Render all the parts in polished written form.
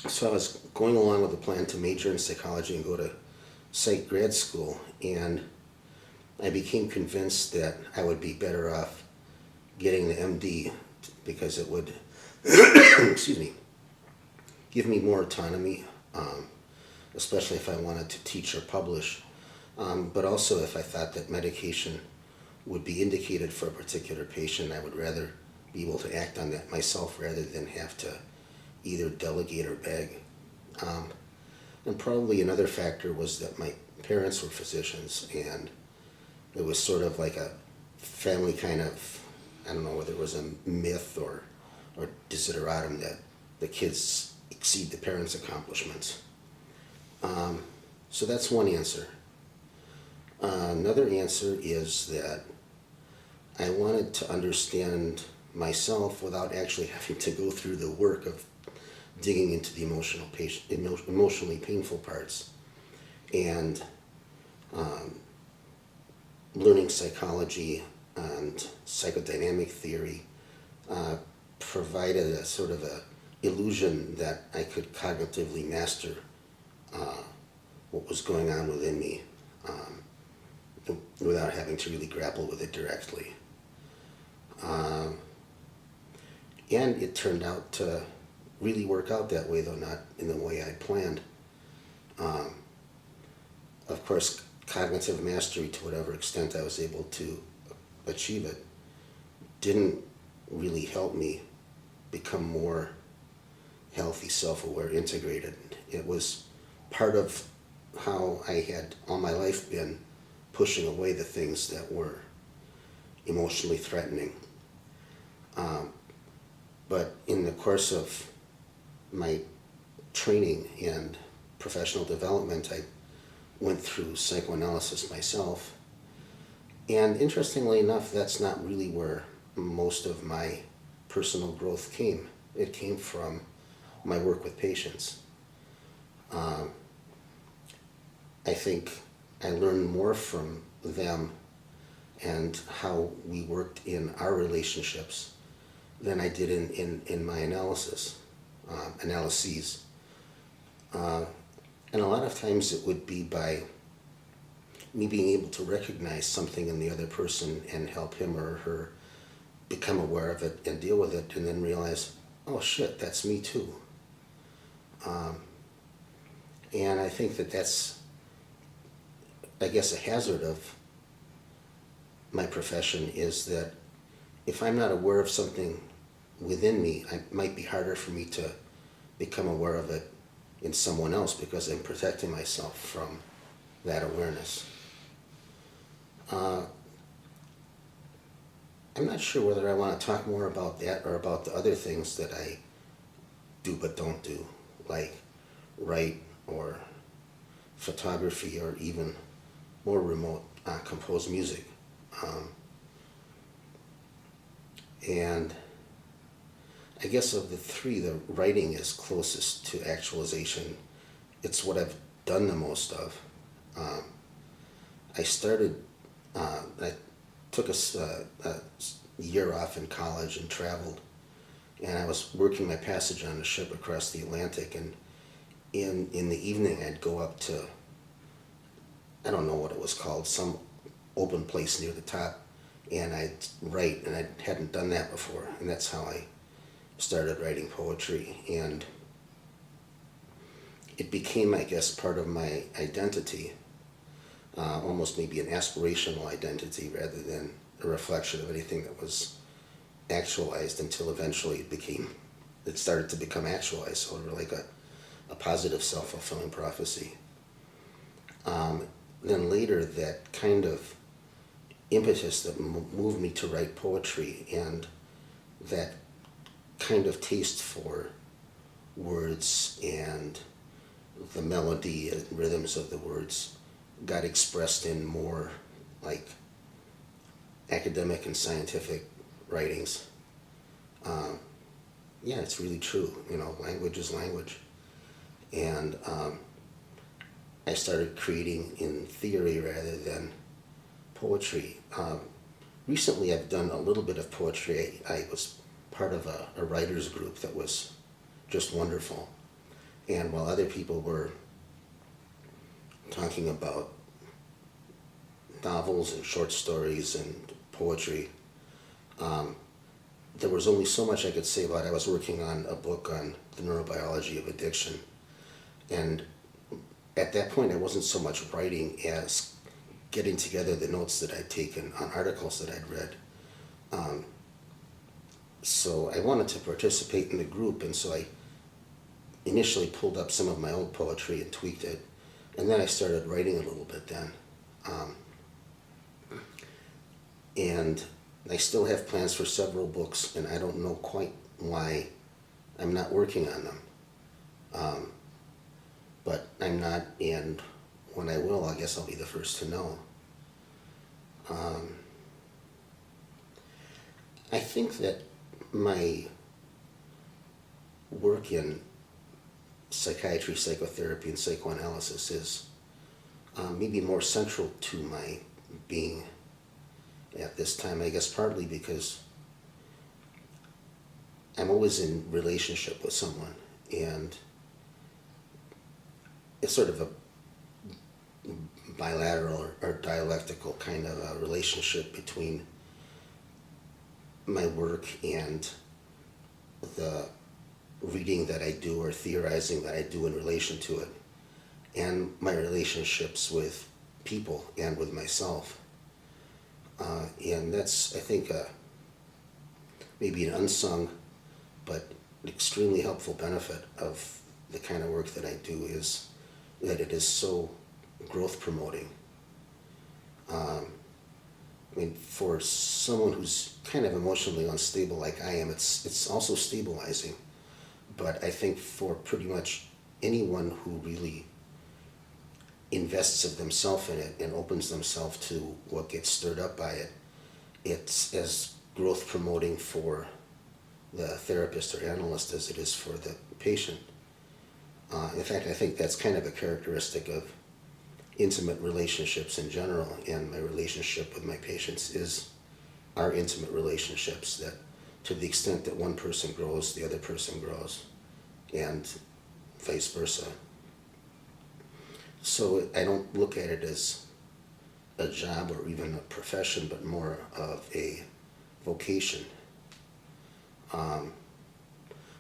So I was going along with the plan to major in psychology and go to psych grad school, and I became convinced that I would be better off getting the MD because it would, excuse me, give me more autonomy, especially if I wanted to teach or publish, but also if I thought that medication would be indicated for a particular patient, I would rather be able to act on that myself rather than have to either delegate or beg. And probably another factor was that my parents were physicians, and it was sort of like a family kind of, I don't know whether it was a myth or desideratum that the kids exceed the parents' accomplishments. So that's one answer. Another answer is that I wanted to understand myself without actually having to go through the work of digging into the emotionally painful parts. And learning psychology and psychodynamic theory provided a sort of a illusion that I could cognitively master what was going on within me without having to really grapple with it directly. And it turned out to really work out that way, though not in the way I planned. Of course, cognitive mastery, to whatever extent I was able to achieve it, didn't really help me become more healthy, self-aware, integrated. It was part of how I had all my life been pushing away the things that were emotionally threatening. But in the course of my training and professional development, I went through psychoanalysis myself. And interestingly enough, that's not really where most of my personal growth came. It came from my work with patients. I think I learned more from them and how we worked in our relationships than I did in my analyses. And a lot of times it would be by me being able to recognize something in the other person and help him or her become aware of it and deal with it, and then realize, oh shit, that's me too. And I think that that's, I guess, a hazard of my profession, is that if I'm not aware of something within me, it might be harder for me to become aware of it in someone else because I'm protecting myself from that awareness. I'm not sure whether I want to talk more about that or about the other things that I do but don't do, like write or photography or even more remote compose music. And I guess of the three, the writing is closest to actualization. It's what I've done the most of. I took a year off in college and traveled, and I was working my passage on a ship across the Atlantic, and in the evening I'd go up to, I don't know what it was called, some open place near the top, and I'd write, and I hadn't done that before, and that's how I started writing poetry, and it became, I guess, part of my identity, almost maybe an aspirational identity rather than a reflection of anything that was actualized, until eventually it started to become actualized, sort of like a positive self-fulfilling prophecy. Then later, that kind of impetus that moved me to write poetry, and that kind of taste for words and the melody and rhythms of the words got expressed in more like academic and scientific writings. Yeah, it's really true. Language is language. And I started creating in theory rather than poetry. Recently I've done a little bit of poetry. I was part of a writer's group that was just wonderful. And while other people were talking about novels and short stories and poetry, there was only so much I could say about it. I was working on a book on the neurobiology of addiction. And at that point, I wasn't so much writing as getting together the notes that I'd taken on articles that I'd read. So I wanted to participate in the group, and so I initially pulled up some of my old poetry and tweaked it, and then I started writing a little bit then. And I still have plans for several books, and I don't know quite why I'm not working on them. But I'm not, and when I will, I guess I'll be the first to know. I think that my work in psychiatry, psychotherapy, and psychoanalysis is maybe more central to my being at this time, I guess partly because I'm always in relationship with someone, and it's sort of a bilateral or dialectical kind of a relationship between my work and the reading that I do or theorizing that I do in relation to it, and my relationships with people and with myself. And that's, I think, maybe an unsung but extremely helpful benefit of the kind of work that I do is that it is so growth promoting. I mean, for someone who's kind of emotionally unstable like I am, it's also stabilizing. But I think for pretty much anyone who really invests of themselves in it and opens themselves to what gets stirred up by it, it's as growth promoting for the therapist or analyst as it is for the patient. In fact, I think that's kind of a characteristic of intimate relationships in general, and my relationship with my patients is our intimate relationships, that to the extent that one person grows, the other person grows, and vice versa. So I don't look at it as a job or even a profession, but more of a vocation,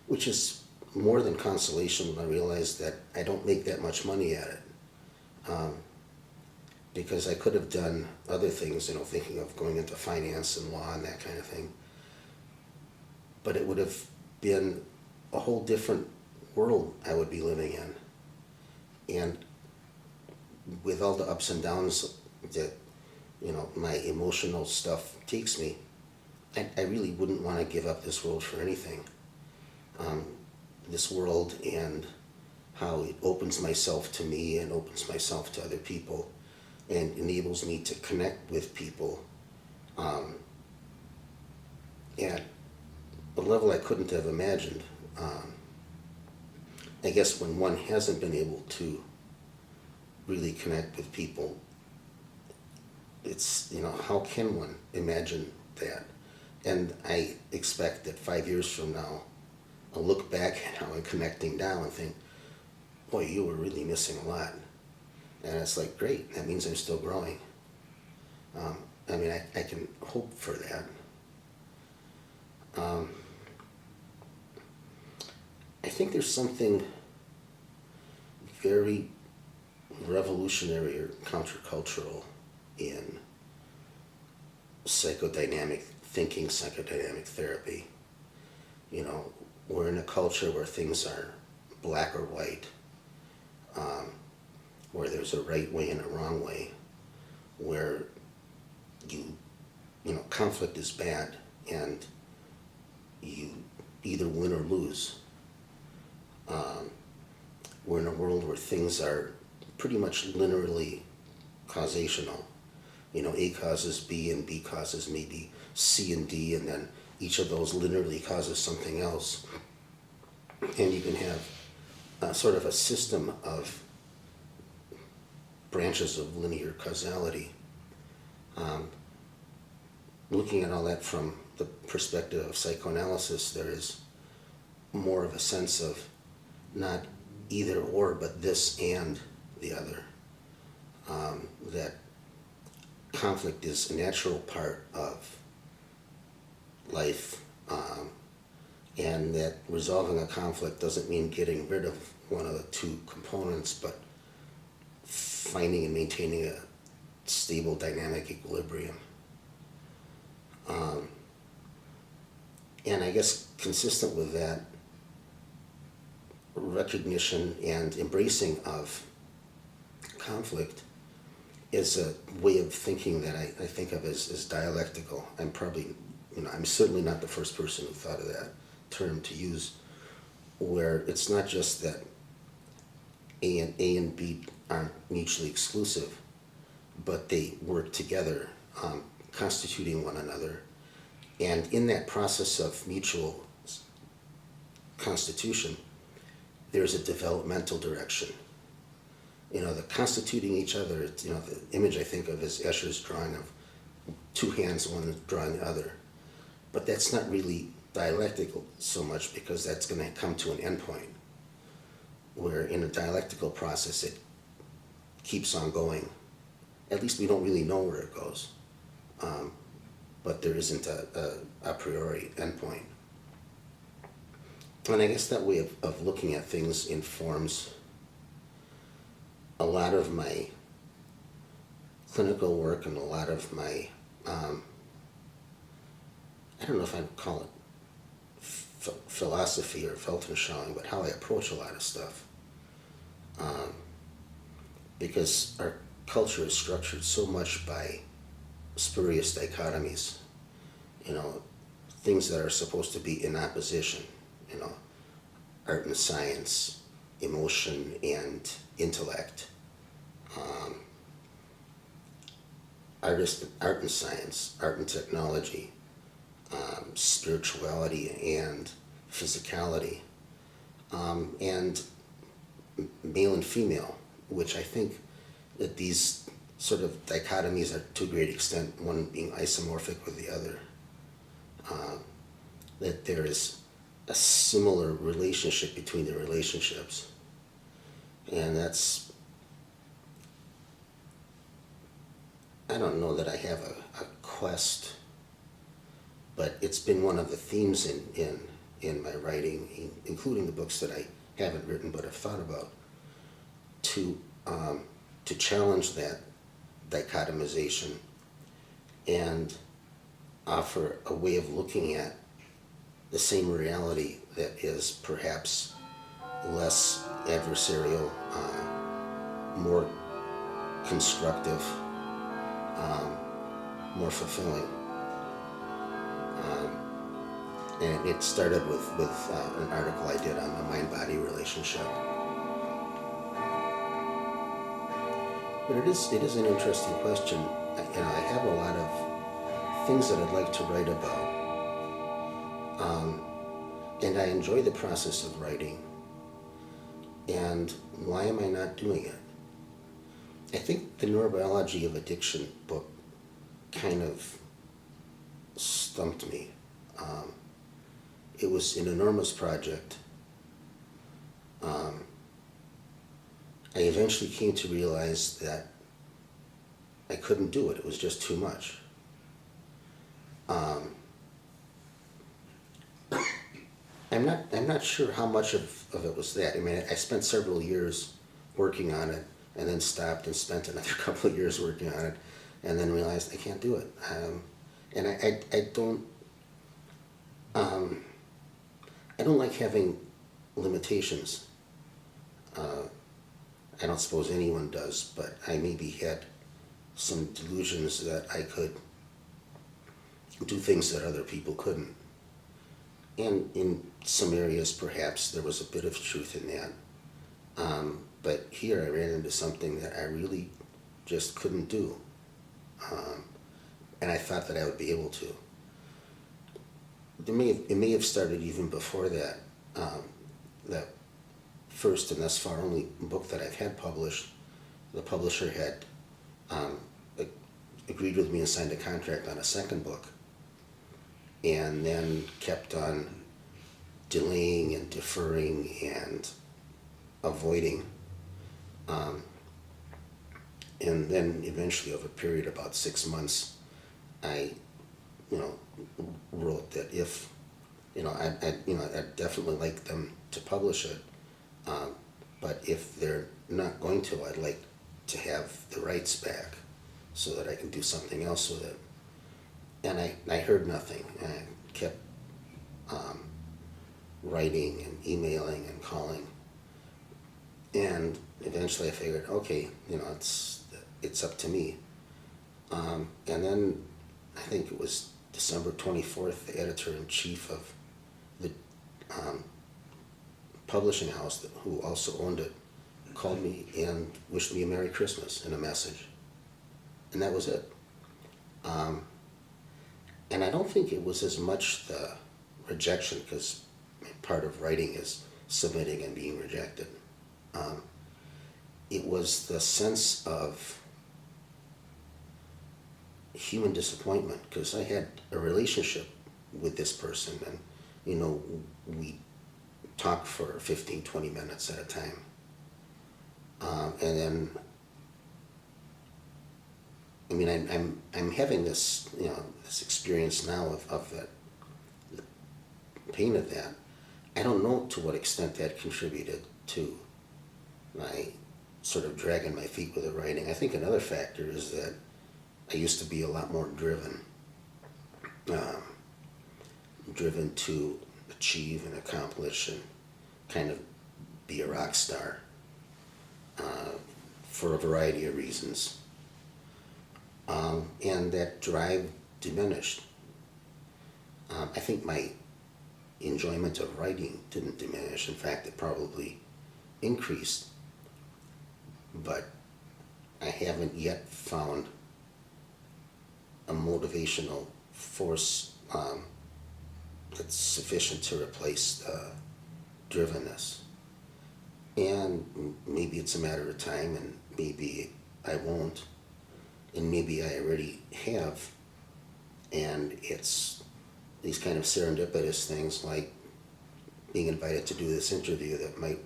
which is more than consolation when I realize that I don't make that much money at it. Because I could have done other things, thinking of going into finance and law and that kind of thing. But it would have been a whole different world I would be living in. And with all the ups and downs that, my emotional stuff takes me, I really wouldn't want to give up this world for anything. This world and how it opens myself to me and opens myself to other people and enables me to connect with people at a level I couldn't have imagined. I guess when one hasn't been able to really connect with people, it's, how can one imagine that? And I expect that 5 years from now, I'll look back at how I'm connecting now and think, boy, you were really missing a lot. And it's like, great, that means I'm still growing. I can hope for that. I think there's something very revolutionary or countercultural in psychodynamic thinking, psychodynamic therapy. We're in a culture where things are black or white, where there's a right way and a wrong way, where conflict is bad and you either win or lose. We're in a world where things are pretty much linearly causational. A causes B and B causes maybe C and D, and then each of those linearly causes something else. And you can have sort of a system of branches of linear causality. Looking at all that from the perspective of psychoanalysis, there is more of a sense of not either or, but this and the other. That conflict is a natural part of life, and that resolving a conflict doesn't mean getting rid of one of the two components, but finding and maintaining a stable dynamic equilibrium. And I guess consistent with that recognition and embracing of conflict is a way of thinking that I think of as dialectical. I'm probably, I'm certainly not the first person who thought of that term to use, where it's not just that A and B aren't mutually exclusive, but they work together, constituting one another. And in that process of mutual constitution, there's a developmental direction. The constituting each other, the image I think of is Escher's drawing of two hands, one drawing the other. But that's not really dialectical so much, because that's going to come to an endpoint, where in a dialectical process it keeps on going. At least we don't really know where it goes, but there isn't a priori endpoint. And I guess that way of looking at things informs a lot of my clinical work and a lot of my, I don't know if I'd call it philosophy or Weltanschauung, but how I approach a lot of stuff. Because our culture is structured so much by spurious dichotomies, things that are supposed to be in opposition, art and science, emotion and intellect, art and science, art and technology, spirituality and physicality, and male and female, which I think that these sort of dichotomies are to a great extent, one being isomorphic with the other, that there is a similar relationship between the relationships. And that's, I don't know that I have a quest, but it's been one of the themes in my writing, including the books that I haven't written but have thought about, to challenge that dichotomization and offer a way of looking at the same reality that is perhaps less adversarial, more constructive, more fulfilling. And it started with an article I did on the mind-body relationship. But it is an interesting question. I have a lot of things that I'd like to write about. And I enjoy the process of writing. And why am I not doing it? I think the neurobiology of addiction book kind of stumped me. It was an enormous project. I eventually came to realize that I couldn't do it. It was just too much. I'm not sure how much of it was that. I mean, I spent several years working on it, and then stopped and spent another couple of years working on it, and then realized I can't do it. And I don't like having limitations. I don't suppose anyone does, but I maybe had some delusions that I could do things that other people couldn't. And in some areas, perhaps, there was a bit of truth in that. But here I ran into something that I really just couldn't do. And I thought that I would be able to. It may have started even before that. That first and thus far only book that I've had published, the publisher had agreed with me and signed a contract on a second book, and then kept on delaying and deferring and avoiding. Um, and then eventually, over a period of about 6 months, I, you know, wrote that if, I'd definitely like them to publish it, um, but if they're not going to, I'd like to have the rights back so that I can do something else with it. And I heard nothing, and I kept um, writing and emailing and calling. And eventually I figured, okay, it's up to me. And then I think it was December 24th, the editor-in-chief of the publishing house who also owned it called me and wished me a Merry Christmas in a message. And that was it. And I don't think it was as much the rejection, because part of writing is submitting and being rejected. It was the sense of human disappointment, because I had a relationship with this person, and we talked for 15, 20 minutes at a time. And then, I'm having this, this experience now of that, the pain of that. I don't know to what extent that contributed to my sort of dragging my feet with the writing. I think another factor is that I used to be a lot more driven to achieve and accomplish and kind of be a rock star for a variety of reasons. And that drive diminished. I think my enjoyment of writing didn't diminish. In fact, it probably increased. But I haven't yet found a motivational force that's sufficient to replace the drivenness. And maybe it's a matter of time, and maybe I won't, and maybe I already have. And it's these kind of serendipitous things like being invited to do this interview that might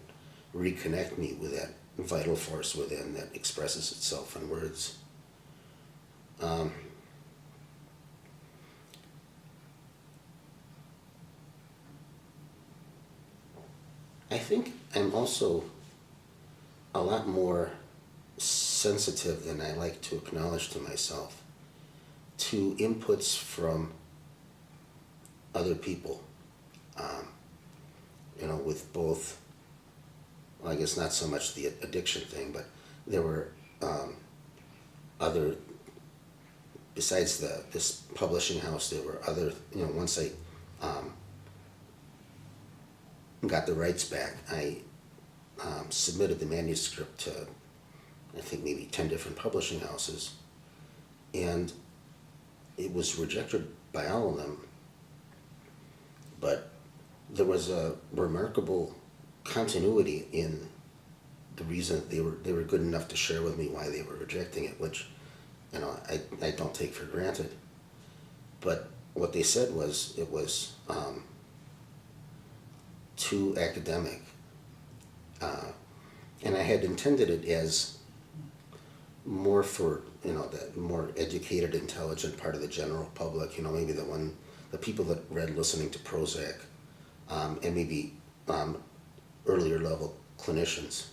reconnect me with that vital force within that expresses itself in words. I think I'm also a lot more sensitive than I like to acknowledge to myself to inputs from other people. With both, well, I guess not so much the addiction thing, but there were other, besides this publishing house, there were other, once I got the rights back, I submitted the manuscript to, I think, maybe 10 different publishing houses, and it was rejected by all of them. But there was a remarkable continuity in the reason they were good enough to share with me why they were rejecting it, which I don't take for granted. But what they said was it was too academic, and I had intended it as more for the more educated, intelligent part of the general public. Maybe the people that read Listening to Prozac, and maybe earlier level clinicians.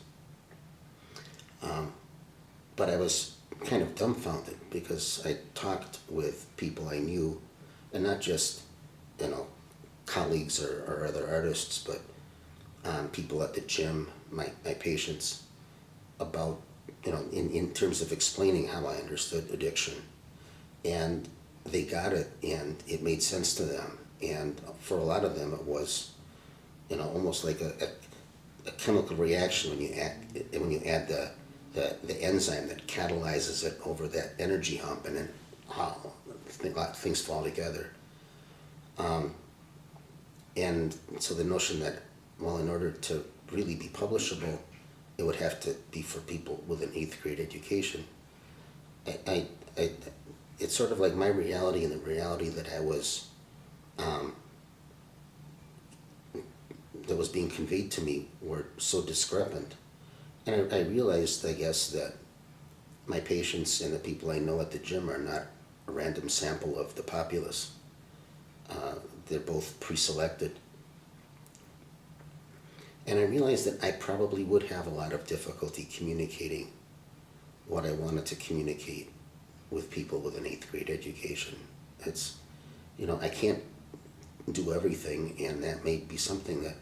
But I was kind of dumbfounded because I talked with people I knew, and not just colleagues or other artists, but people at the gym, my patients, about in terms of explaining how I understood addiction, and they got it, and it made sense to them. And for a lot of them, it was almost like a chemical reaction when you add the enzyme that catalyzes it over that energy hump, and then things fall together. And so the notion that, well, in order to really be publishable, it would have to be for people with an 8th grade education. It's sort of like my reality and the reality that was being conveyed to me were so discrepant. And I realized, I guess, that my patients and the people I know at the gym are not a random sample of the populace. They're both pre-selected. And I realized that I probably would have a lot of difficulty communicating what I wanted to communicate with people with an 8th grade education. It's, I can't do everything, and that may be something that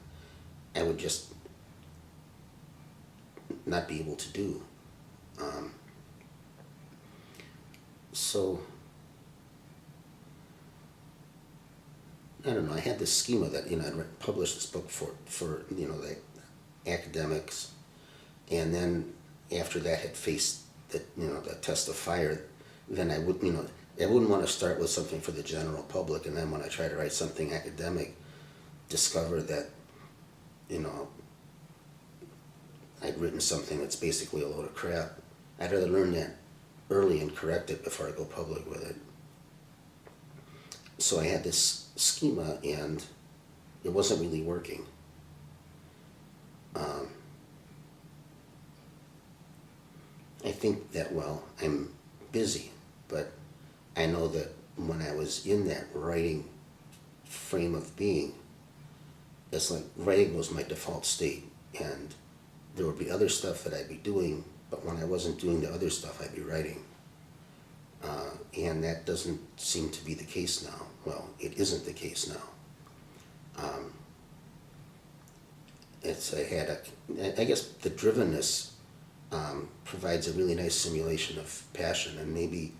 I would just not be able to do. So, I don't know, I had this schema that, I'd published this book for the academics, and then after that had faced the test of fire, then I wouldn't want to start with something for the general public, and then when I try to write something academic, discover that, I'd written something that's basically a load of crap. I'd rather learn that early and correct it before I go public with it. So I had this schema, and it wasn't really working. I think that, I'm busy, but I know that when I was in that writing frame of being, it's like writing was my default state, and there would be other stuff that I'd be doing, but when I wasn't doing the other stuff, I'd be writing. And that doesn't seem to be the case now. Well, it isn't the case now. I guess the drivenness provides a really nice simulation of passion, and maybe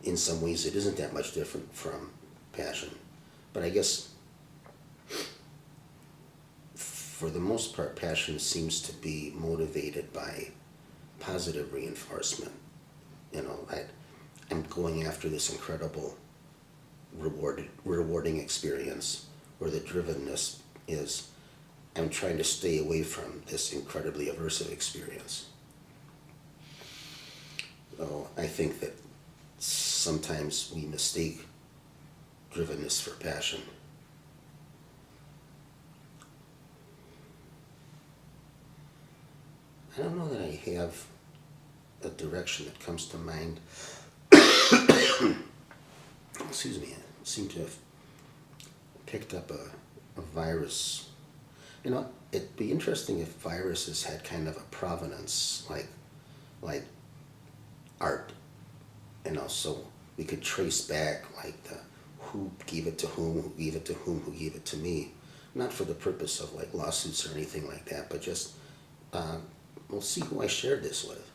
in some ways it isn't that much different from passion. But I guess for the most part, passion seems to be motivated by positive reinforcement. I'm going after this incredible rewarding experience, where the drivenness is I'm trying to stay away from this incredibly aversive experience. So I think that sometimes we mistake drivenness for passion. I don't know that I have a direction that comes to mind. Excuse me, I seem to have picked up a virus. It'd be interesting if viruses had kind of a provenance, like art, so we could trace back who gave it to whom, who gave it to whom, who gave it to me, not for the purpose of lawsuits or anything like that, but just we'll see who I shared this with.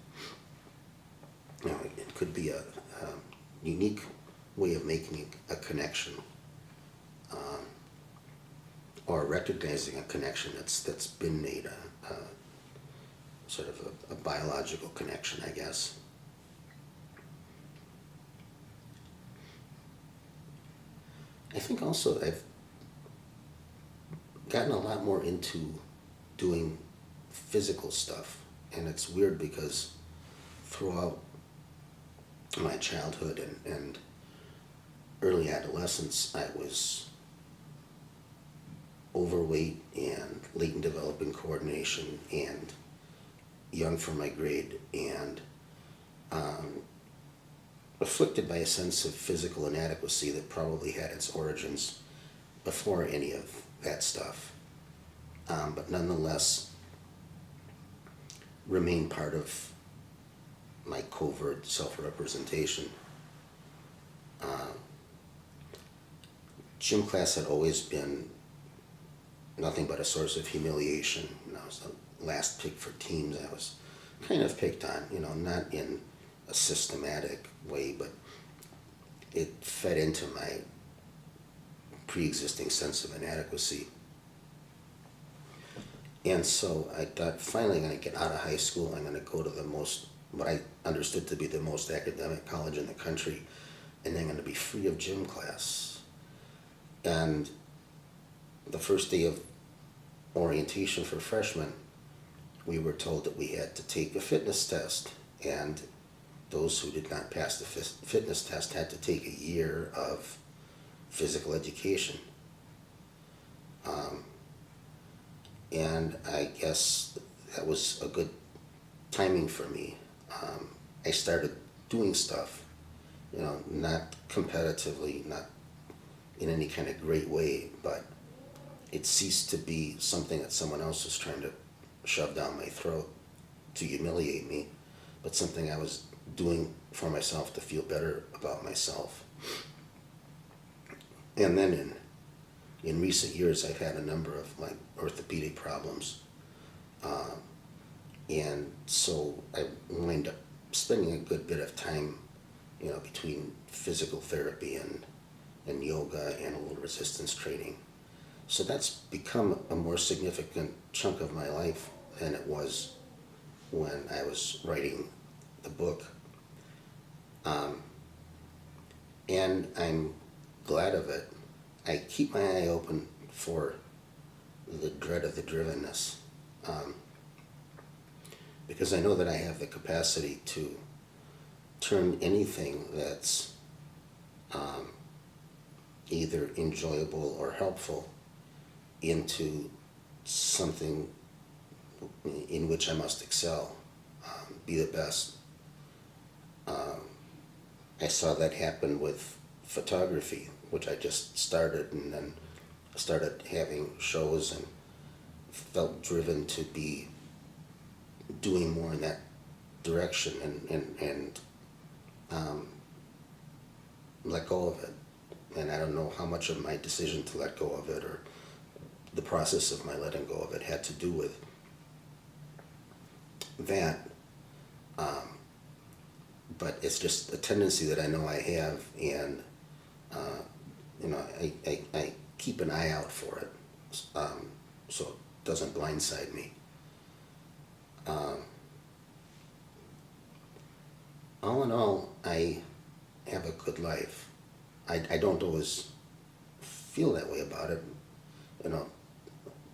It could be a unique way of making a connection, or recognizing a connection that's been made, sort of a biological connection, I guess. I think also I've gotten a lot more into doing physical stuff, and it's weird because throughout my childhood and early adolescence, I was overweight and late in developing coordination and young for my grade, and afflicted by a sense of physical inadequacy that probably had its origins before any of that stuff, but nonetheless remained part of my covert self-representation. Gym class had always been nothing but a source of humiliation. I was the last pick for teams. I was kind of picked on, not in a systematic way, but it fed into my pre-existing sense of inadequacy. And so I thought, finally I'm going to get out of high school. I'm going to go to what I understood to be the most academic college in the country, and I'm going to be free of gym class. And the first day of orientation for freshmen, we were told that we had to take a fitness test, and those who did not pass the fitness test had to take a year of physical education. And I guess that was a good timing for me. I started doing stuff, not competitively, not in any kind of great way, but it ceased to be something that someone else was trying to shove down my throat to humiliate me, but something I was doing for myself to feel better about myself. And then in recent years, I've had a number of like orthopedic problems. And so I wind up spending a good bit of time, between physical therapy and yoga and a little resistance training. So that's become a more significant chunk of my life than it was when I was writing the book. And I'm glad of it. I keep my eye open for the dread of the drivenness, because I know that I have the capacity to turn anything that's either enjoyable or helpful into something in which I must excel, be the best. I saw that happen with photography, which I just started, and then started having shows and felt driven to be doing more in that direction and let go of it. And I don't know how much of my decision to let go of it or the process of my letting go of it had to do with that. But it's just a tendency that I know I have, and I keep an eye out for it, so it doesn't blindside me. All in all, I have a good life. I don't always feel that way about it,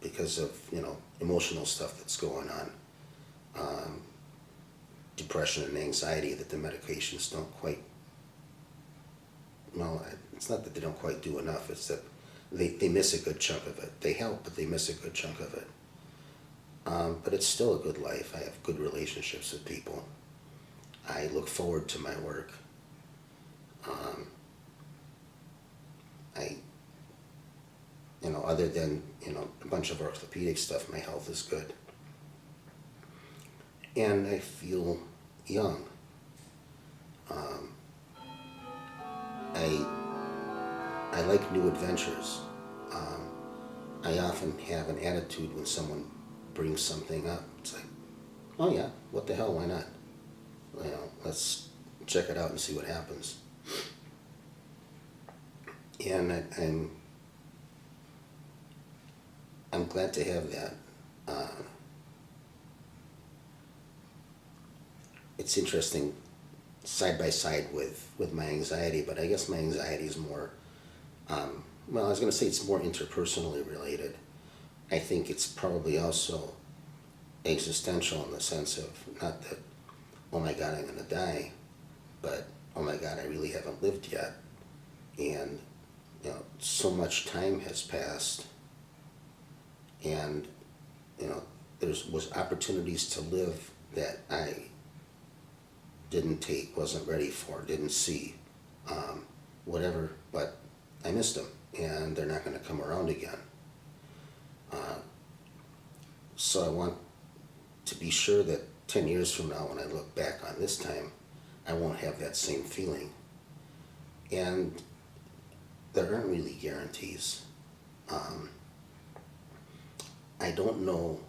because of, emotional stuff that's going on. Depression and anxiety that the medications don't quite, well, it's not that they don't quite do enough, it's that they miss a good chunk of it. They help, but they miss a good chunk of it. But it's still a good life. I have good relationships with people. I look forward to my work. Other than, a bunch of orthopedic stuff, my health is good. And I feel young. I like new adventures. I often have an attitude when someone brings something up. It's like, oh yeah, what the hell, why not? Let's check it out and see what happens. And I'm glad to have that. It's interesting, side by side with my anxiety, but I guess my anxiety is more, I was going to say it's more interpersonally related. I think it's probably also existential in the sense of not that, oh my God, I'm going to die, but oh my God, I really haven't lived yet. And, so much time has passed, and, there was opportunities to live that I didn't take, wasn't ready for, didn't see, whatever, but I missed them, and they're not going to come around again. So I want to be sure that 10 years from now, when I look back on this time, I won't have that same feeling. And there aren't really guarantees. I don't know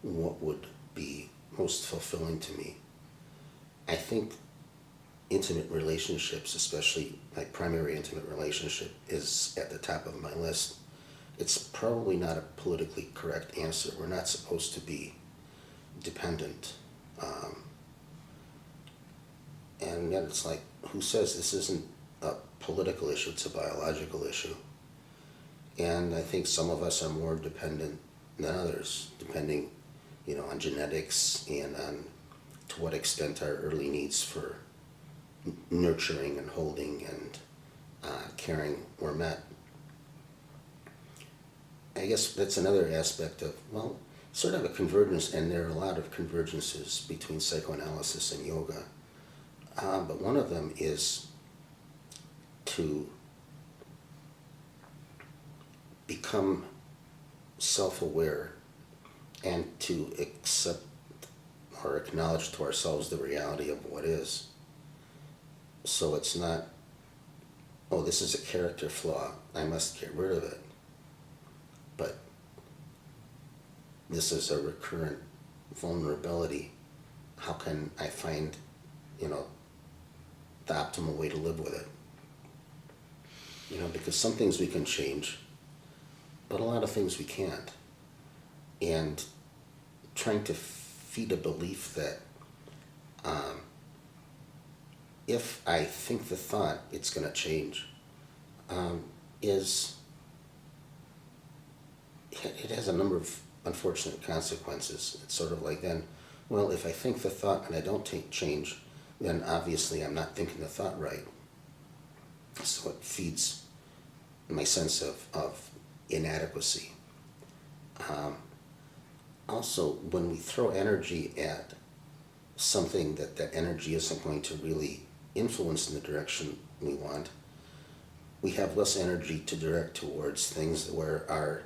what would be most fulfilling to me. I think intimate relationships, especially my primary intimate relationship, is at the top of my list. It's probably not a politically correct answer. We're not supposed to be dependent. And yet it's like, who says this isn't a political issue, it's a biological issue? And I think some of us are more dependent than others, depending, on genetics and on to what extent our early needs for nurturing and holding and caring were met. I guess that's another aspect of, well, sort of a convergence, and there are a lot of convergences between psychoanalysis and yoga. But one of them is to become self-aware and to accept or acknowledge to ourselves the reality of what is. So it's not, oh, this is a character flaw, I must get rid of it. But this is a recurrent vulnerability. How can I find, the optimal way to live with it? Because some things we can change, but a lot of things we can't. And trying to feed a belief that if I think the thought, it's going to change, it has a number of unfortunate consequences. It's sort of like then, well, if I think the thought and I don't change, then obviously I'm not thinking the thought right. So it feeds my sense of inadequacy. Also, when we throw energy at something that energy isn't going to really influence in the direction we want, we have less energy to direct towards things where our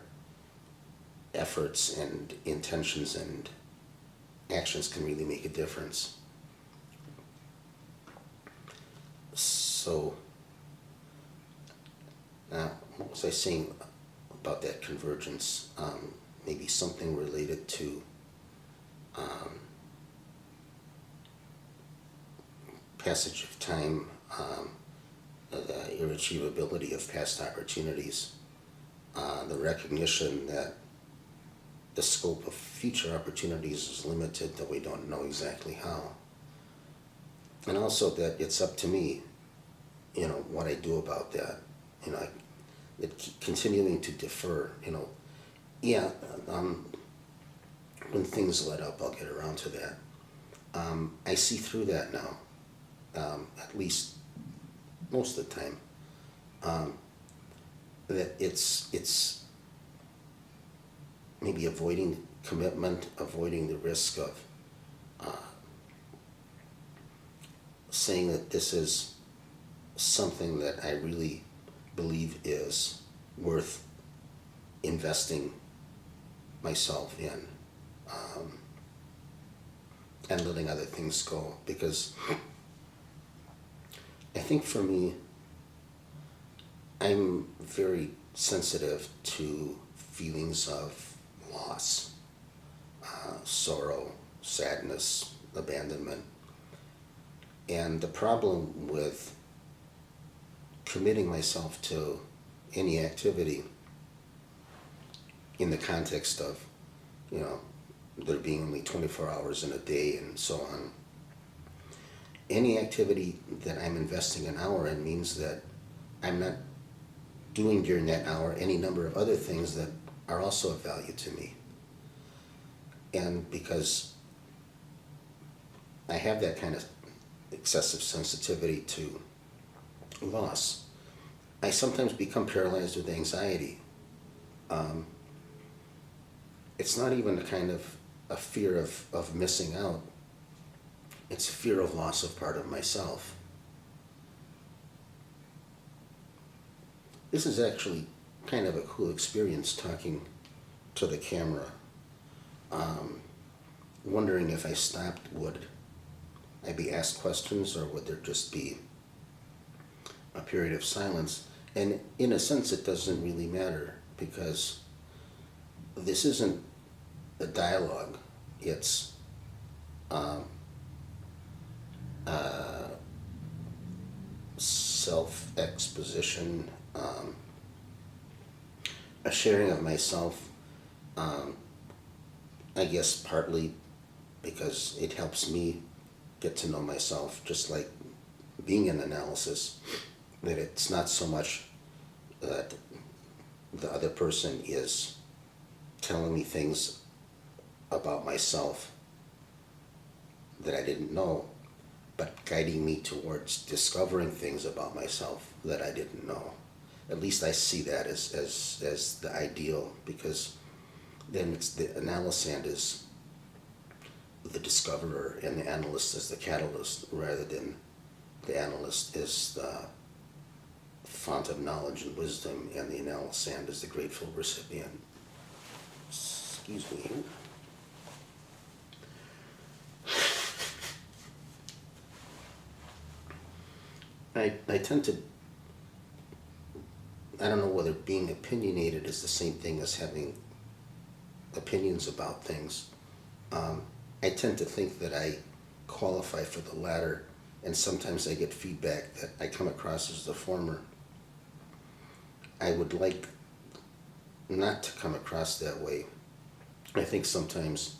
efforts and intentions and actions can really make a difference. So, now, what was I saying about that convergence? Maybe something related to passage of time, the irretrievability of past opportunities, the recognition that the scope of future opportunities is limited, that we don't know exactly how. And also that it's up to me, what I do about that. Continuing to defer, when things let up, I'll get around to that. I see through that now, at least most of the time, that it's maybe avoiding commitment, avoiding the risk of saying that this is something that I really believe is worth investing myself in, and letting other things go. Because I think for me, I'm very sensitive to feelings of loss, sorrow, sadness, abandonment. And the problem with committing myself to any activity in the context of, there being only 24 hours in a day and so on, any activity that I'm investing an hour in means that I'm not doing during that hour any number of other things that are also of value to me. And because I have that kind of excessive sensitivity to loss, I sometimes become paralyzed with anxiety. It's not even a kind of a fear of missing out. It's a fear of loss of part of myself. This is actually kind of a cool experience, talking to the camera. Wondering if I stopped, would I be asked questions, or would there just be a period of silence? And in a sense, it doesn't really matter, because this isn't a dialogue. It's self-exposition, a sharing of myself, I guess partly because it helps me get to know myself, just like being an analysis, that it's not so much that the other person is telling me things about myself that I didn't know, but guiding me towards discovering things about myself that I didn't know. at least I see that as the ideal, because then it's the analysand is the discoverer and the analyst is the catalyst, rather than the analyst is the font of knowledge and wisdom and the analysand is the grateful recipient. Excuse me. I tend to, I don't know whether being opinionated is the same thing as having opinions about things. I tend to think that I qualify for the latter, and sometimes I get feedback that I come across as the former. I would like not to come across that way. I think sometimes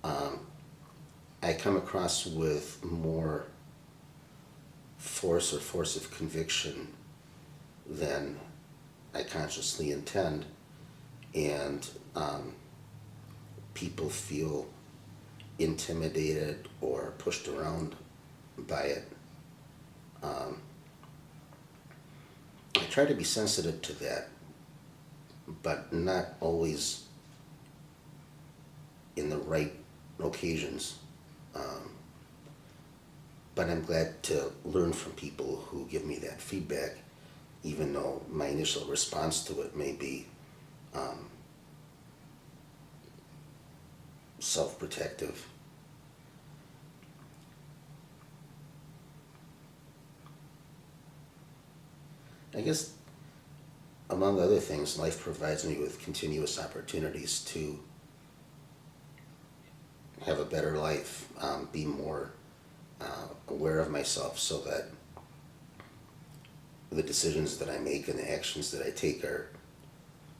I come across with more force of conviction than I consciously intend, and people feel intimidated or pushed around by it. I try to be sensitive to that, but not always in the right occasions. But I'm glad to learn from people who give me that feedback, even though my initial response to it may be self-protective. I guess, among other things, life provides me with continuous opportunities to have a better life, be more aware of myself, so that the decisions that I make and the actions that I take are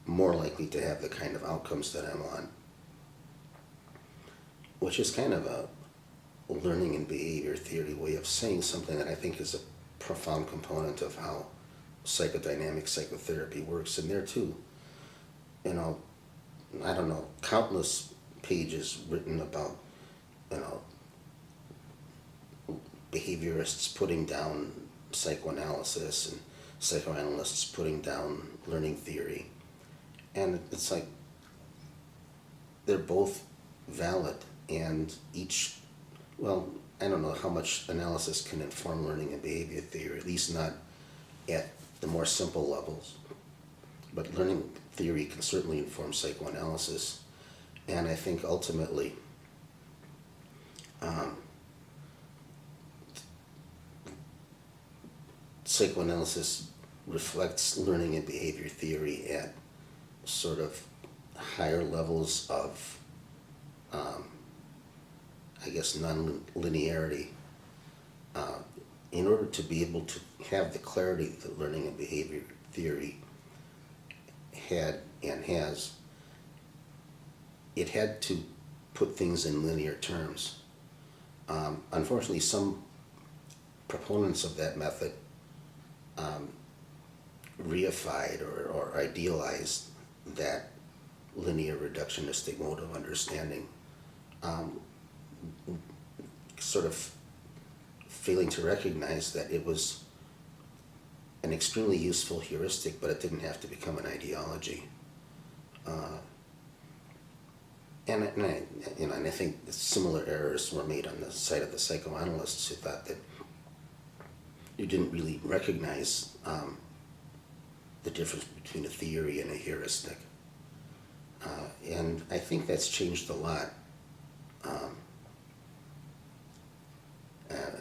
more likely to have the kind of outcomes that I want, which is kind of a learning and behavior theory way of saying something that I think is a profound component of how psychodynamic psychotherapy works. And there too, I don't know, countless pages written about, behaviorists putting down psychoanalysis and psychoanalysts putting down learning theory. And it's like they're both valid, and each, well, I don't know how much analysis can inform learning and behavior theory, at least not at the more simple levels. But learning theory can certainly inform psychoanalysis. And I think ultimately, psychoanalysis reflects learning and behavior theory at sort of higher levels of, I guess, non-linearity. In order to be able to have the clarity that learning and behavior theory had and has, it had to put things in linear terms. Unfortunately, some proponents of that method reified or idealized that linear reductionistic mode of understanding, sort of failing to recognize that it was an extremely useful heuristic, but it didn't have to become an ideology. And I think similar errors were made on the side of the psychoanalysts who thought that you didn't really recognize the difference between a theory and a heuristic. And I think that's changed a lot.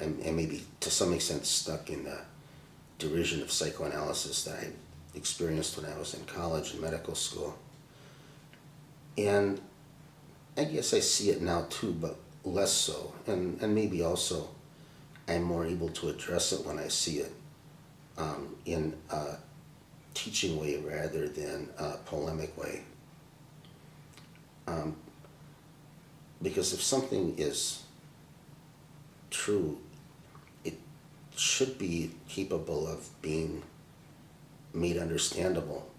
And maybe to some extent stuck in the derision of psychoanalysis that I experienced when I was in college and medical school. And I guess I see it now too, but less so. And maybe also I'm more able to address it when I see it in a teaching way rather than a polemic way. Because if something is true, it should be capable of being made understandable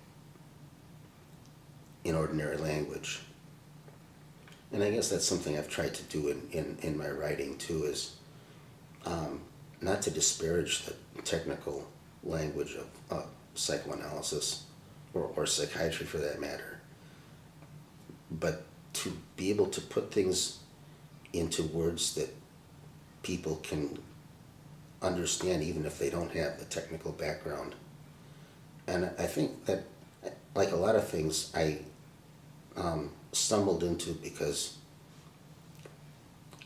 in ordinary language. And I guess that's something I've tried to do in my writing too, is not to disparage the technical language of psychoanalysis or psychiatry for that matter. But to be able to put things into words that people can understand even if they don't have the technical background. And I think that, like a lot of things, I stumbled into because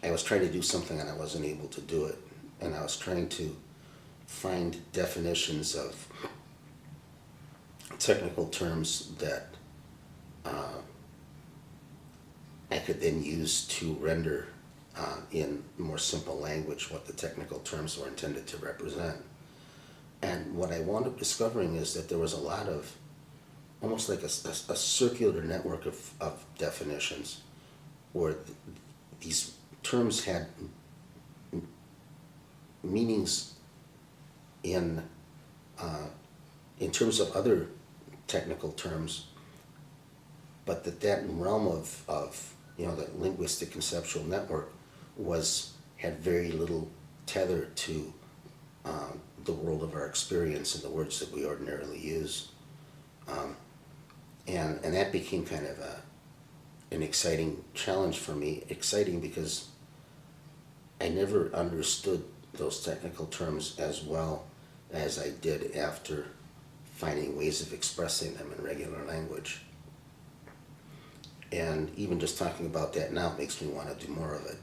I was trying to do something and I wasn't able to do it. And I was trying to find definitions of technical terms that I could then use to render in more simple language what the technical terms were intended to represent. And what I wound up discovering is that there was a lot of, almost like a circular network of definitions where these terms had meanings in terms of other technical terms, but that realm of the linguistic conceptual network had very little tether to the world of our experience and the words that we ordinarily use. And that became kind of an exciting challenge for me. Exciting because I never understood those technical terms as well as I did after finding ways of expressing them in regular language. And even just talking about that now makes me want to do more of it.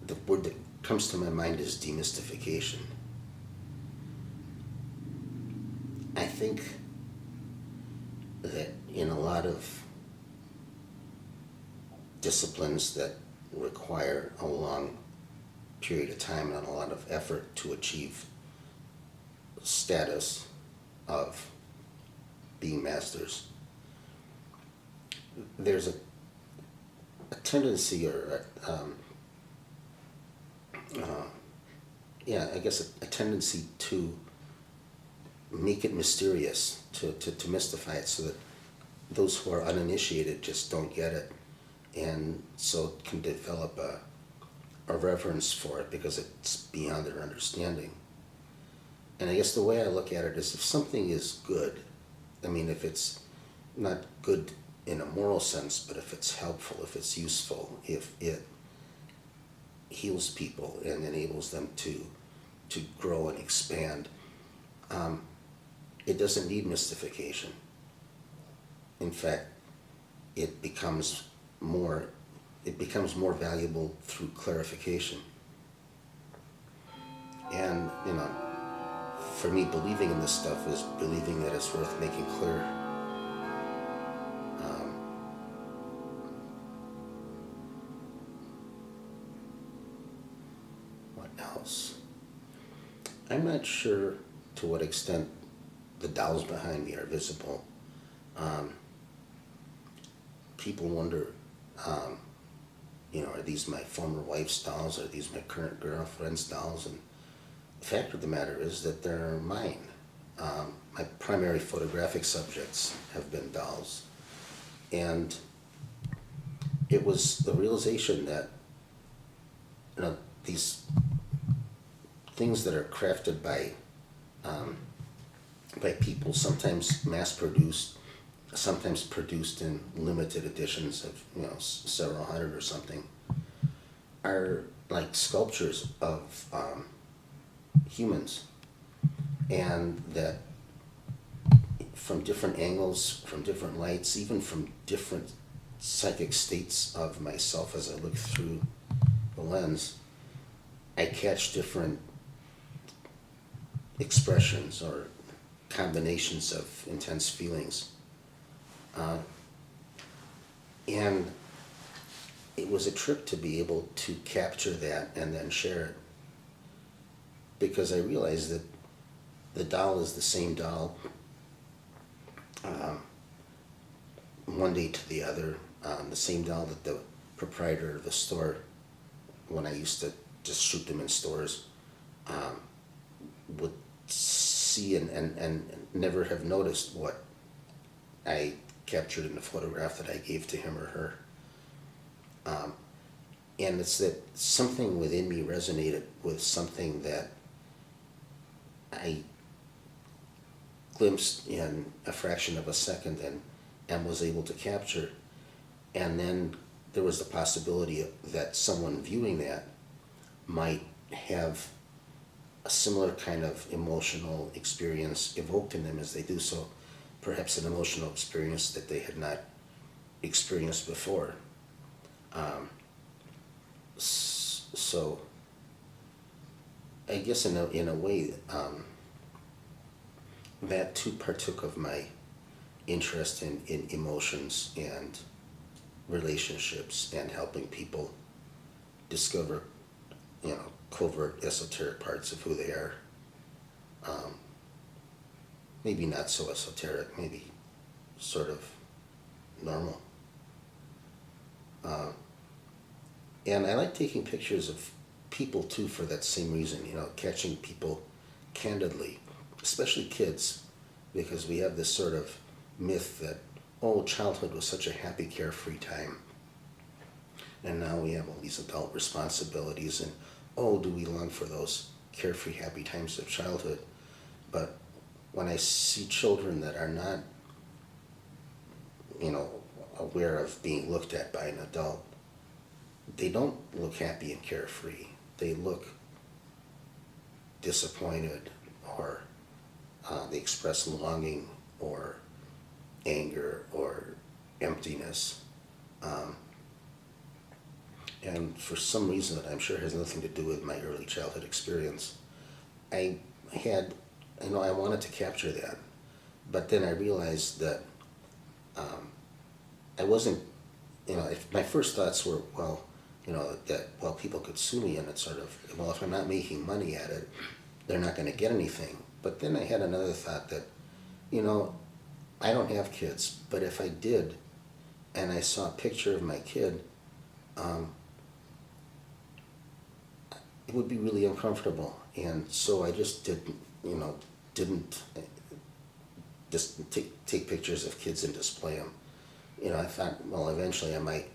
The word that comes to my mind is demystification. I think that in a lot of disciplines that require a long period of time and a lot of effort to achieve status of being masters, there's a tendency a tendency to make it mysterious, to mystify it so that those who are uninitiated just don't get it, and so can develop a reverence for it because it's beyond their understanding. And I guess the way I look at it is, if something is good, I mean, if it's not good in a moral sense, but if it's helpful, if it's useful, if it heals people and enables them to grow and expand, it doesn't need mystification. In fact, it becomes more valuable through clarification. And for me, believing in this stuff is believing that it's worth making clear. What else? I'm not sure to what extent the dolls behind me are visible. People wonder, are these my former wife's dolls? Are these my current girlfriend's dolls? And the fact of the matter is that they're mine. My primary photographic subjects have been dolls. And it was the realization that, these things that are crafted by people, sometimes mass-produced, sometimes produced in limited editions of, several hundred or something, are like sculptures of humans. And that from different angles, from different lights, even from different psychic states of myself as I look through the lens, I catch different expressions or combinations of intense feelings. And it was a trip to be able to capture that and then share it, because I realized that the doll is the same doll one day to the other, the same doll that the proprietor of the store, when I used to just shoot them in stores, would see and never have noticed what I captured in the photograph that I gave to him or her. And it's that something within me resonated with something that I glimpsed in a fraction of a second and was able to capture. And then there was the possibility that someone viewing that might have a similar kind of emotional experience evoked in them as they do so, perhaps an emotional experience that they had not experienced before. So I guess in a way, that too partook of my interest in emotions and relationships and helping people discover, covert esoteric parts of who they are. Maybe not so esoteric, maybe sort of normal. And I like taking pictures of people too for that same reason, catching people candidly, especially kids, because we have this sort of myth that, oh, childhood was such a happy, carefree time. And now we have all these adult responsibilities, and oh, do we long for those carefree, happy times of childhood. But when I see children that are not, aware of being looked at by an adult, they don't look happy and carefree. They look disappointed, or they express longing or anger or emptiness. And for some reason that I'm sure has nothing to do with my early childhood experience, I wanted to capture that. But then I realized that I wasn't, if my first thoughts were, people could sue me, and it's sort of, if I'm not making money at it, they're not going to get anything. But then I had another thought that, I don't have kids, but if I did, and I saw a picture of my kid, it would be really uncomfortable. And so I just didn't just take pictures of kids and display them. I thought, well, eventually I might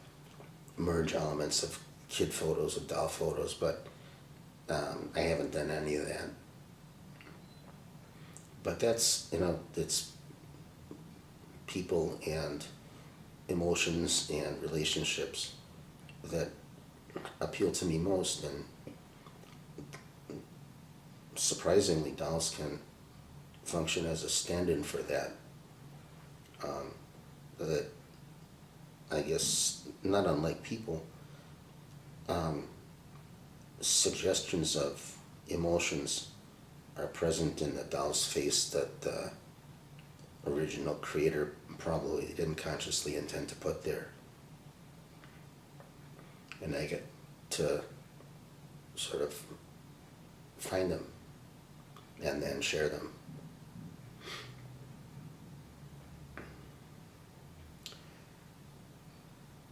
merge elements of kid photos with doll photos, but I haven't done any of that. But that's, it's people and emotions and relationships that appeal to me most, and surprisingly, dolls can function as a stand-in for that. That I guess, not unlike people, suggestions of emotions are present in the doll's face that the original creator probably didn't consciously intend to put there. And I get to sort of find them and then share them.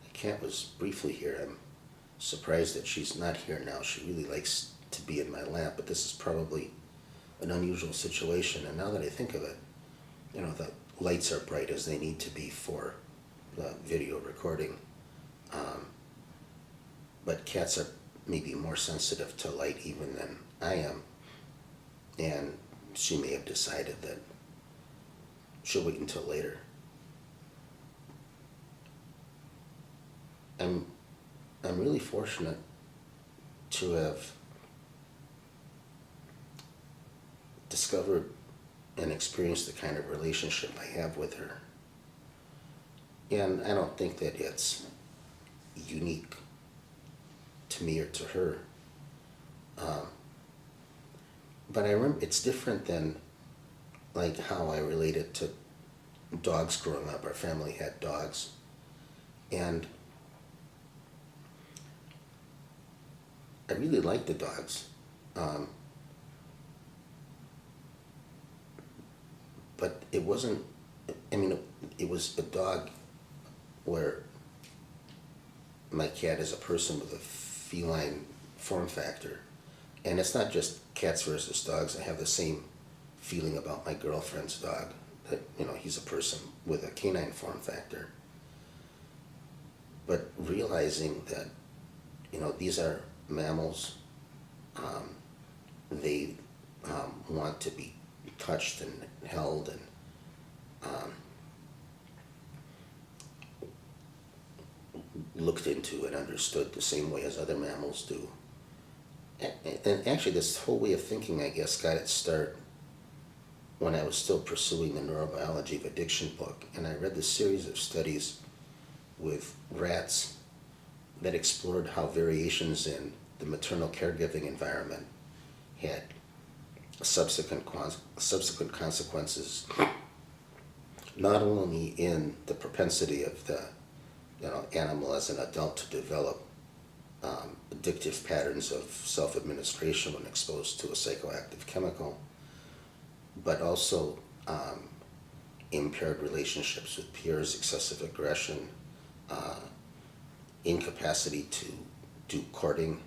The cat was briefly here. I'm surprised that she's not here now. She really likes to be in my lap, but this is probably an unusual situation. And now that I think of it, the lights are bright as they need to be for the video recording. But cats are maybe more sensitive to light even than I am. And she may have decided that she'll wait until later. I'm really fortunate to have discovered and experienced the kind of relationship I have with her. And I don't think that it's unique to me or to her. But I remember it's different than like how I related to dogs growing up. Our family had dogs. And I really liked the dogs. But it wasn't, it was a dog where my cat is a person with a feline form factor. And it's not just cats versus dogs. I have the same feeling about my girlfriend's dog, that, he's a person with a canine form factor. But realizing that these are mammals. They want to be touched and held and looked into and understood the same way as other mammals do. And actually, this whole way of thinking, I guess, got its start when I was still pursuing the neurobiology of addiction book, and I read this series of studies with rats that explored how variations in the maternal caregiving environment had subsequent consequences, not only in the propensity of the animal as an adult to develop addictive patterns of self-administration when exposed to a psychoactive chemical, but also impaired relationships with peers, excessive aggression, incapacity to do courting,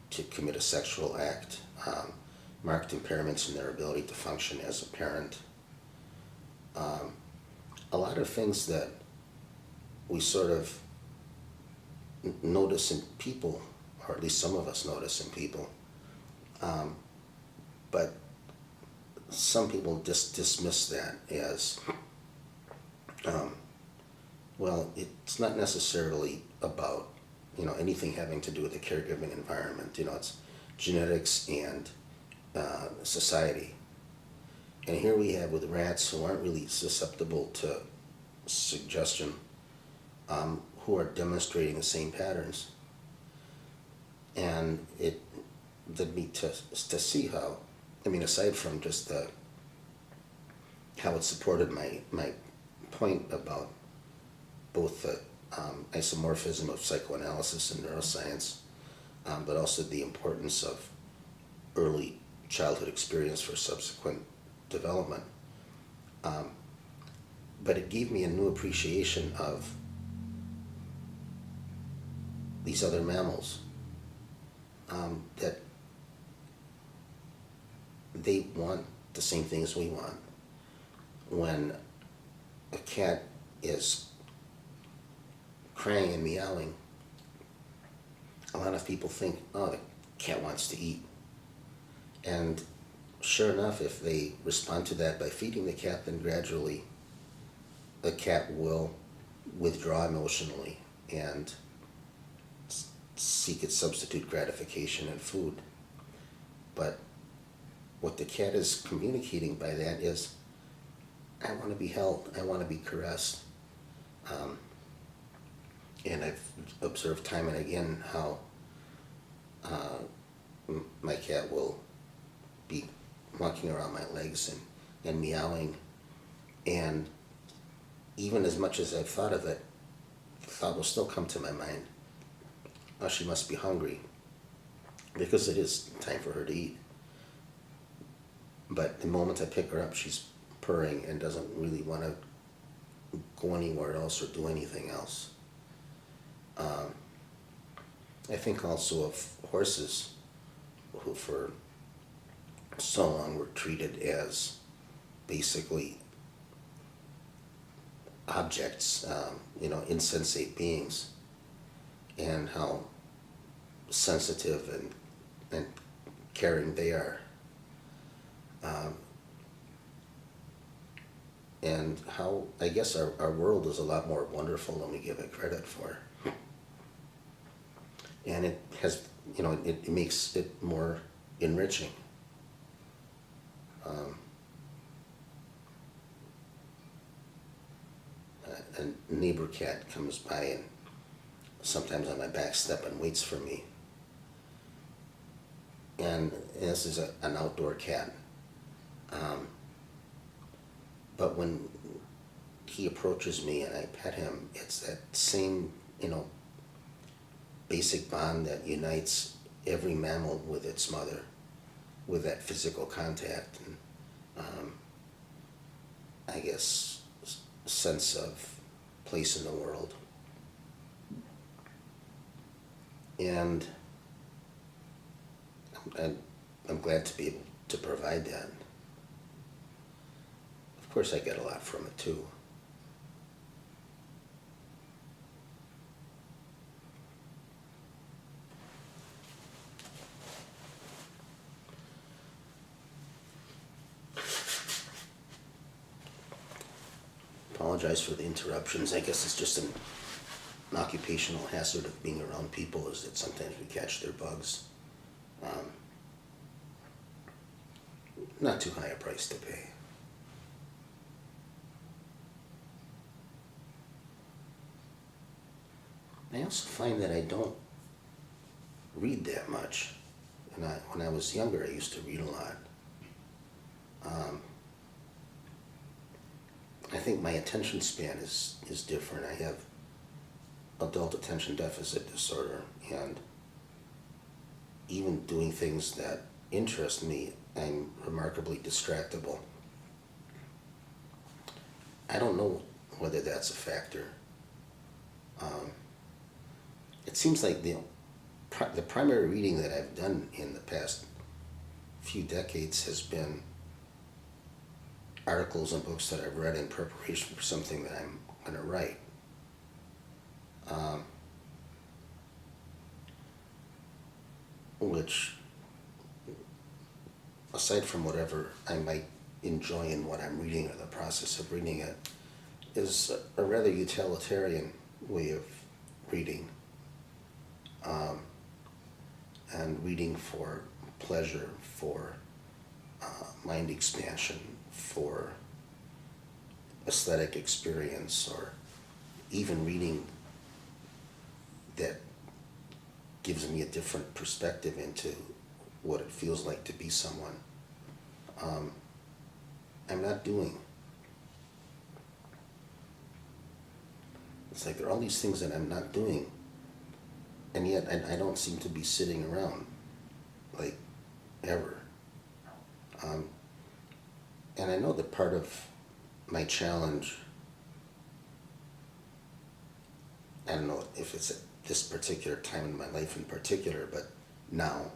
to commit a sexual act, marked impairments in their ability to function as a parent. A lot of things that we sort of notice in people, or at least some of us notice in people, but some people just dismiss that as, well, it's not necessarily about, anything having to do with the caregiving environment. It's genetics and society. And here we have with rats who aren't really susceptible to suggestion, who are demonstrating the same patterns. And it led me to see how, aside from just how it supported my point about both the isomorphism of psychoanalysis and neuroscience, but also the importance of early childhood experience for subsequent development. But it gave me a new appreciation of these other mammals, that they want the same things we want. When a cat is crying and meowing, a lot of people think, oh, the cat wants to eat. And sure enough, if they respond to that by feeding the cat, then gradually the cat will withdraw emotionally and seek its substitute gratification in food. But what the cat is communicating by that is, I want to be held, I want to be caressed. And I've observed time and again how my cat will be walking around my legs and meowing. And even as much as I've thought of it, the thought will still come to my mind, oh, she must be hungry, because it is time for her to eat. But the moment I pick her up, she's purring and doesn't really want to go anywhere else or do anything else. I think also of horses who for so long were treated as basically objects, insensate beings, and how sensitive and caring they are. And how, I guess, our world is a lot more wonderful than we give it credit for. And it has, it makes it more enriching. A neighbor cat comes by and sometimes on my back step and waits for me. And this is an outdoor cat. But when he approaches me and I pet him, it's that same, basic bond that unites every mammal with its mother, with that physical contact and, I guess, sense of place in the world. And I'm glad to be able to provide that. Of course, I get a lot from it too. apologize for the interruptions. I guess it's just an occupational hazard of being around people, is that sometimes we catch their bugs. Not too high a price to pay. I also find that I don't read that much. And when I was younger, I used to read a lot. I think my attention span is different. I have adult attention deficit disorder, and even doing things that interest me, I'm remarkably distractible. I don't know whether that's a factor. It seems like the primary reading that I've done in the past few decades has been articles and books that I've read in preparation for something that I'm going to write. Which, aside from whatever I might enjoy in what I'm reading or the process of reading it, is a rather utilitarian way of reading. And reading for pleasure, for mind expansion, for aesthetic experience, or even reading that gives me a different perspective into what it feels like to be someone. I'm not doing. It's like there are all these things that I'm not doing, and yet I don't seem to be sitting around, like, ever. And I know that part of my challenge, I don't know if it's at this particular time in my life in particular, but now,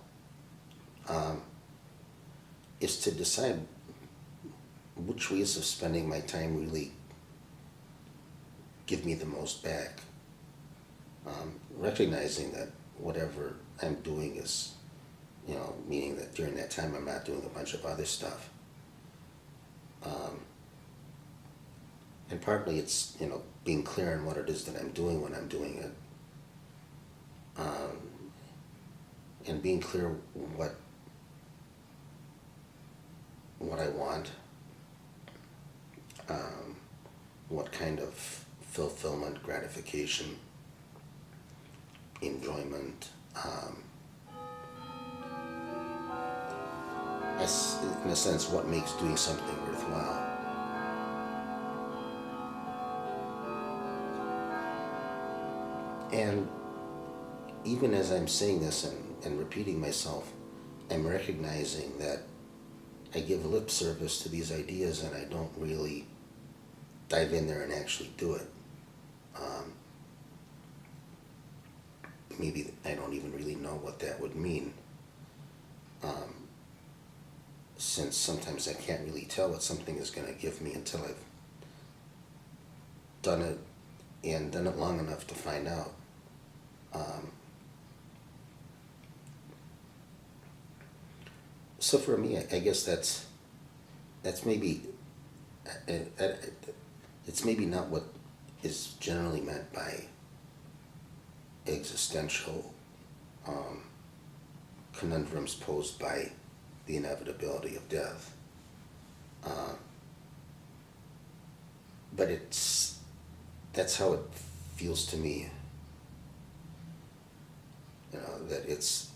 is to decide which ways of spending my time really give me the most back. Recognizing that whatever I'm doing is, meaning that during that time I'm not doing a bunch of other stuff. And partly it's, being clear on what it is that I'm doing when I'm doing it. And being clear what I want, what kind of fulfillment, gratification, enjoyment, as, in a sense, what makes doing something worthwhile. And even as I'm saying this and repeating myself, I'm recognizing that I give lip service to these ideas and I don't really dive in there and actually do it. Maybe I don't even really know what that would mean, since sometimes I can't really tell what something is going to give me until I've done it, and done it long enough to find out. So for me, I guess that's maybe, it's maybe not what is generally meant by existential conundrums posed by the inevitability of death. But that's how it feels to me. That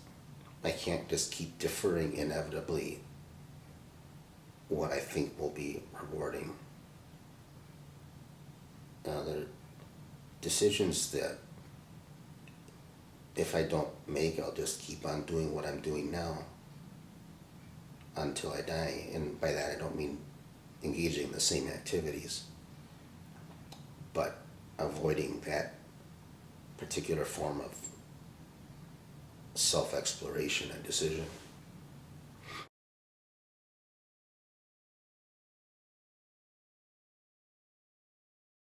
I can't just keep deferring inevitably what I think will be rewarding. There are decisions that if I don't make, I'll just keep on doing what I'm doing now until I die. And by that I don't mean engaging in the same activities, but avoiding that particular form of self-exploration and decision.